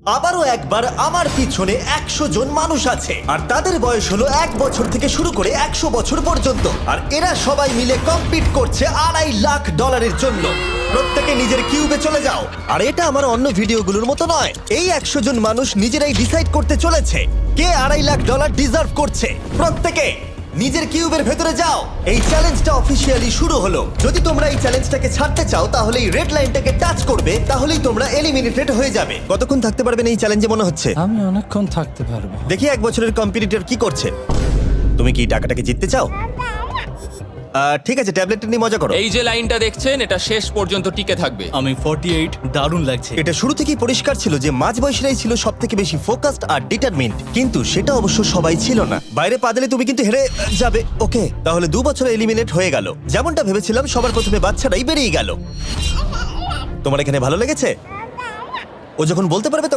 আবারও একবার আমার পিছনে 100 জন মানুষ আছে আর তাদের বয়স হলো 1 বছর থেকে শুরু করে 100 বছর পর্যন্ত। আর এরা সবাই মিলে কম্পিট করছে $2.5 লাখ জন্য। প্রত্যেকে নিজের কিউবে চলে যাও। আর এটা আমার অন্য ভিডিওগুলোর মতো নয়। এই 100 জন মানুষ নিজেরাই ডিসাইড করতে চলেছে কে $2.5 লাখ ডিজার্ভ করছে। প্রত্যেকে নিজের কিউবের ভেতরে যাও। এই চ্যালেঞ্জটা অফিসিয়ালি শুরু হলো। যদি তোমরা এই চ্যালেঞ্জটাকে ছাড়তে চাও তাহলে এই রেড লাইনটাকে টাচ করবে, তাহলেই তোমরা এলিমিনেটেড হয়ে যাবে। কতক্ষণ থাকতে পারবেন এই চ্যালেঞ্জে মনে হচ্ছে? আমি অনেকক্ষণ থাকতে পারবো। দেখি 1 বছরের কম্পিটিটর কি করছে। তুমি কি টাকাটাকে জিততে চাও? ঠিক আছে, ট্যাবলেটটা নিয়ে মজা করো। এই যে লাইনটা দেখছেন এটা শেষ পর্যন্ত টিকে থাকবে। আমি 48, দারুণ লাগছে। এটা শুরু থেকেই পরিষ্কার ছিল যে মাঝবয়সীরাই ছিল সব থেকে বেশি ফোকাসড আর ডিটারমিন্ড, কিন্তু সেটা অবশ্য সবাই ছিল না। বাইরে পা দিলে তুমি কিন্তু হেরে যাবে। ওকে, তাহলে 2 বছরে এলিমিনেট হয়ে গেল। যেমনটা ভেবেছিলাম, সবার প্রথমে বাচ্চাটাই বেরিয়ে গেল। তোমার এখানে ভালো লেগেছে? ও যখন বলতে পারবে